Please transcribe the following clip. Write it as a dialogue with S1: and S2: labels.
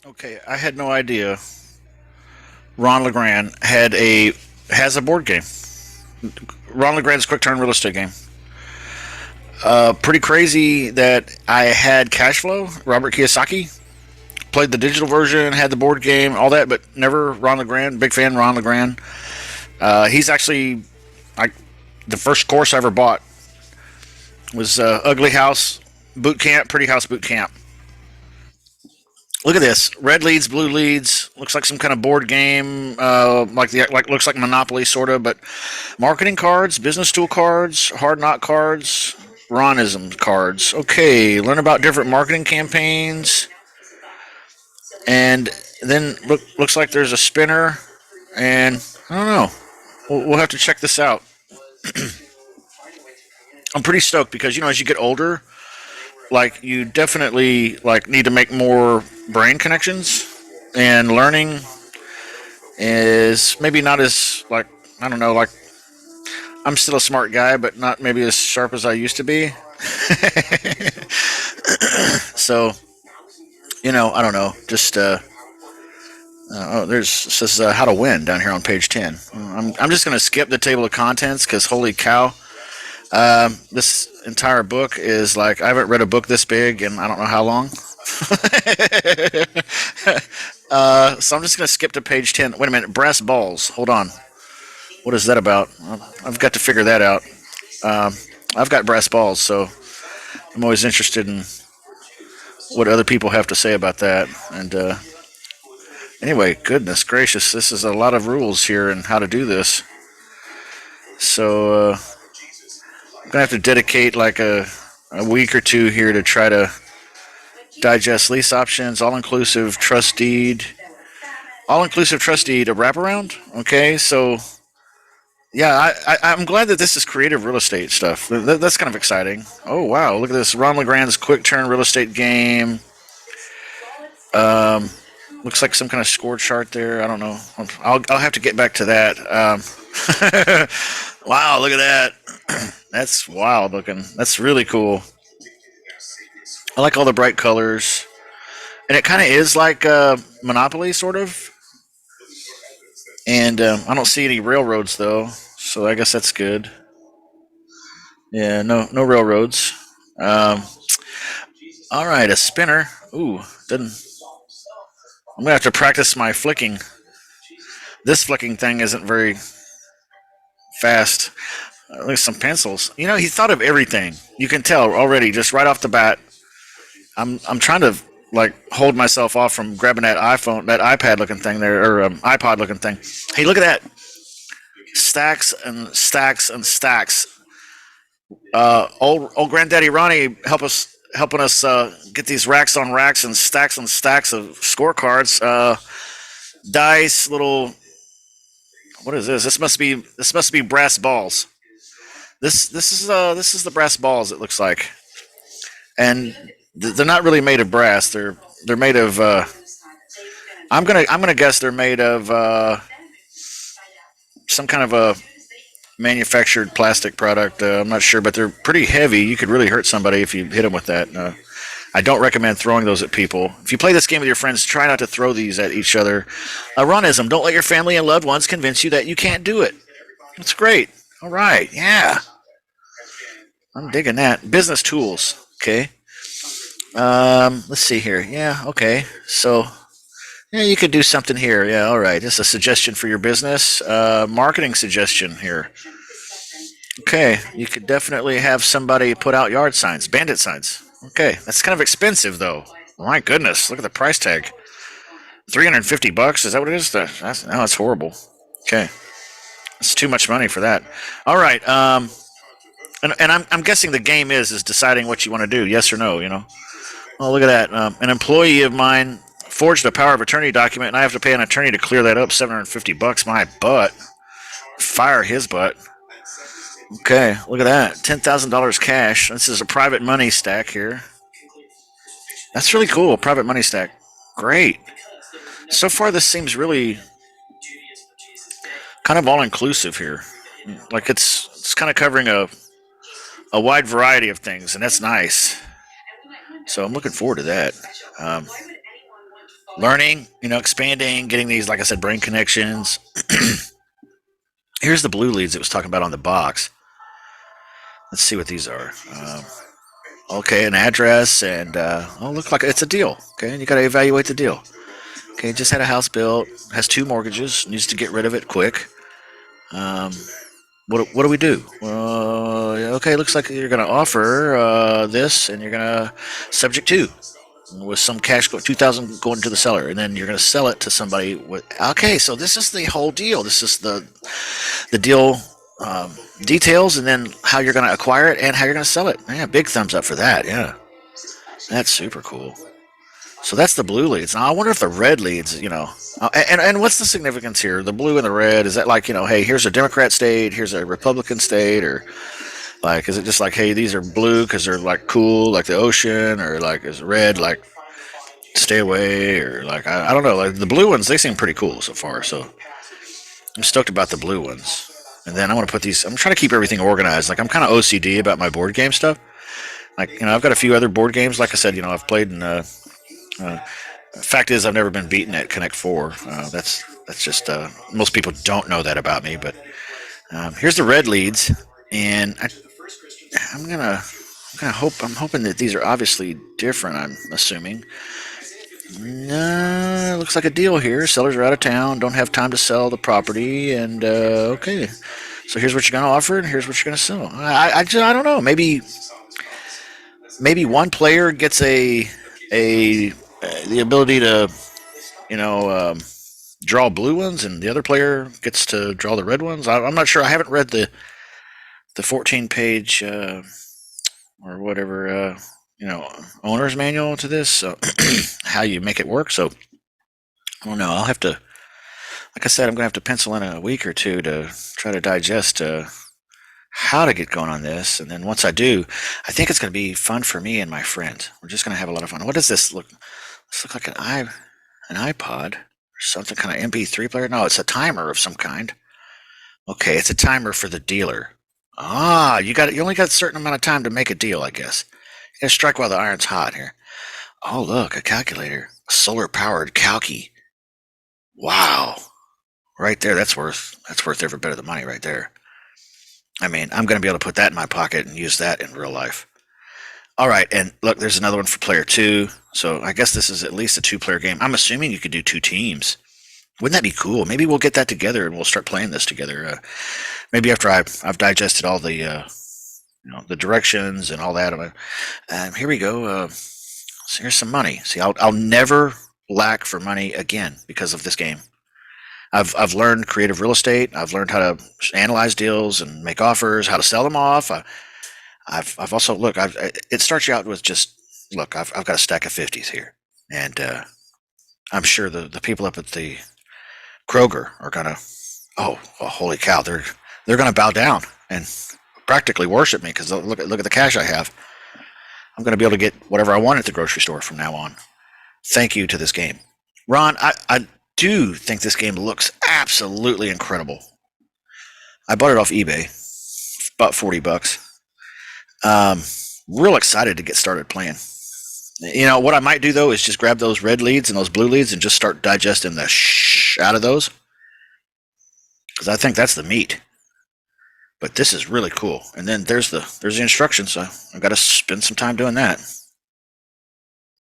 S1: Okay, I had no idea Ron Legrand has a board game. Ron Legrand's quick turn real estate game. Pretty crazy that I had cash flow. Robert Kiyosaki played the digital version, had the board game, all that, but never Ron Legrand. Big fan Ron Legrand. He's actually like the first course I ever bought was Ugly House Boot Camp, Pretty House Boot Camp. Look at this: red leads, blue leads. Looks like some kind of board game, like looks like Monopoly sort of, but marketing cards, business tool cards, hard knock cards, Ronism cards. Okay, learn about different marketing campaigns, and then looks like there's a spinner, and I don't know. We'll have to check this out. I'm pretty stoked because as you get older, like you definitely like need to make more brain connections, and learning is maybe not as like I don't know like I'm still a smart guy, but not maybe as sharp as I used to be. So I don't know. Just there's says how to win down here on page 10. I'm just gonna skip the table of contents because holy cow, this entire book is like I haven't read a book this big in I don't know how long. So I'm just gonna skip to page 10. Wait a minute, brass balls. Hold on. What is that about? I've got to figure that out. Um, I've got brass balls, so I'm always interested in what other people have to say about that. And anyway, goodness gracious, this is a lot of rules here and how to do this. So I'm gonna have to dedicate like a week or two here to try to digest lease options, all inclusive trust deed, a wraparound. Okay, so yeah, I'm glad that this is creative real estate stuff. That's kind of exciting. Oh wow, look at this, Ron Legrand's quick turn real estate game. Um, Looks like some kind of score chart there. I don't know. I'll have to get back to that. Wow, look at that. That's wild looking. That's really cool. I like all the bright colors, and it kind of is like Monopoly sort of. And I don't see any railroads though, so I guess that's good. Yeah, no railroads. Um, all right, a spinner. Ooh, didn't. I'm gonna have to practice my flicking. This flicking thing isn't very fast. Look at some pencils. He thought of everything. You can tell already, just right off the bat. I'm trying to like hold myself off from grabbing that iPad looking thing there, or iPod looking thing. Hey, look at that! Stacks and stacks and stacks. Old Granddaddy Ronnie helping us get these racks on racks and stacks of scorecards. Dice, little. What is this? This must be brass balls. This is the brass balls. It looks like, and they're not really made of brass. They're made of. I'm gonna guess they're made of some kind of a manufactured plastic product. I'm not sure, but they're pretty heavy. You could really hurt somebody if you hit them with that. I don't recommend throwing those at people. If you play this game with your friends, try not to throw these at each other. Ronism: don't let your family and loved ones convince you that you can't do it. That's great. All right, yeah, I'm digging that. Business tools. Okay. Let's see here. Yeah. Okay. So yeah, you could do something here. Yeah. All right. Just a suggestion for your business. Marketing suggestion here. Okay. You could definitely have somebody put out yard signs, bandit signs. Okay. That's kind of expensive though. My goodness. Look at the price tag. $350. Is that what it is? No, that's horrible. Okay. It's too much money for that. All right. And I'm guessing the game is deciding what you want to do, yes or no. Oh, look at that. An employee of mine forged a power of attorney document, and I have to pay an attorney to clear that up. $750. My butt. Fire his butt. Okay, look at that. $10,000 cash. This is a private money stack here. That's really cool. Private money stack. Great. So far, this seems really kind of all inclusive here. Like it's kind of covering a wide variety of things, and that's nice. So I'm looking forward to that. Um, learning, expanding, getting these, like I said, brain connections. Here's the blue leads it was talking about on the box. Let's see what these are. Okay, an address, and look like it's a deal. Okay, and you got to evaluate the deal. Okay, just had a house built, has 2 mortgages, needs to get rid of it quick. Um, what do we do? Okay, looks like you're going to offer this, and you're going to subject to with some cash, 2,000 going to the seller, and then you're going to sell it to somebody. Okay, so this is the whole deal. This is the deal details, and then how you're going to acquire it and how you're going to sell it. Yeah, big thumbs up for that. Yeah, that's super cool. So that's the blue leads. Now I wonder if the red leads, and what's the significance here? The blue and the red, is that like, hey, here's a Democrat state, here's a Republican state, or like, is it just like, hey, these are blue because they're like cool, like the ocean, or like is red like stay away, or like I don't know. Like the blue ones, they seem pretty cool so far. So I'm stoked about the blue ones. And then I want to put these. I'm trying to keep everything organized. Like I'm kind of OCD about my board game stuff. Like I've got a few other board games. Like I said, I've played in. Uh, Fact is, I've never been beaten at Connect Four. That's just most people don't know that about me. But here's the red leads, and I'm gonna hope. I'm hoping that these are obviously different. I'm assuming. No, looks like a deal here. Sellers are out of town, don't have time to sell the property, and okay. So here's what you're going to offer, and here's what you're going to sell. I don't know. Maybe one player gets a the ability to you know draw blue ones, and the other player gets to draw the red ones. I'm not sure. I haven't read the 14-page or whatever owner's manual to this. So how you make it work. So I don't know. I'll have to, like I said, I'm going to have to pencil in a week or two to try to digest how to get going on this. And then once I do, I think it's going to be fun for me and my friends. We're just going to have a lot of fun. What does this look? This look like an iPod or something, kind of MP3 player? No, it's a timer of some kind. Okay, it's a timer for the dealer. Ah, you only got a certain amount of time to make a deal, I guess. You got to strike while the iron's hot here. Oh, look, a calculator, solar powered calcy. Wow, right there. That's worth every bit of the money right there. I mean, I'm going to be able to put that in my pocket and use that in real life. All right, and look, there's another one for player 2. So I guess this is at least a 2-player game. I'm assuming you could do 2 teams. Wouldn't that be cool? Maybe we'll get that together and we'll start playing this together. Maybe after I've digested all the directions and all that. Here we go. So here's some money. See, I'll never lack for money again because of this game. I've learned creative real estate. I've learned how to analyze deals and make offers, how to sell them off. I've also look. It starts you out with just look. I've got a stack of 50s here, and I'm sure the people up at the Kroger are gonna. Oh, holy cow! They're gonna bow down and practically worship me because look at the cash I have. I'm gonna be able to get whatever I want at the grocery store from now on. Thank you to this game, Ron. I do think this game looks absolutely incredible. I bought it off eBay, about $40. Um, Real excited to get started playing. What I might do though is just grab those red leads and those blue leads and just start digesting the out of those because I think that's the meat. But this is really cool. And then there's the instructions. So I've got to spend some time doing that.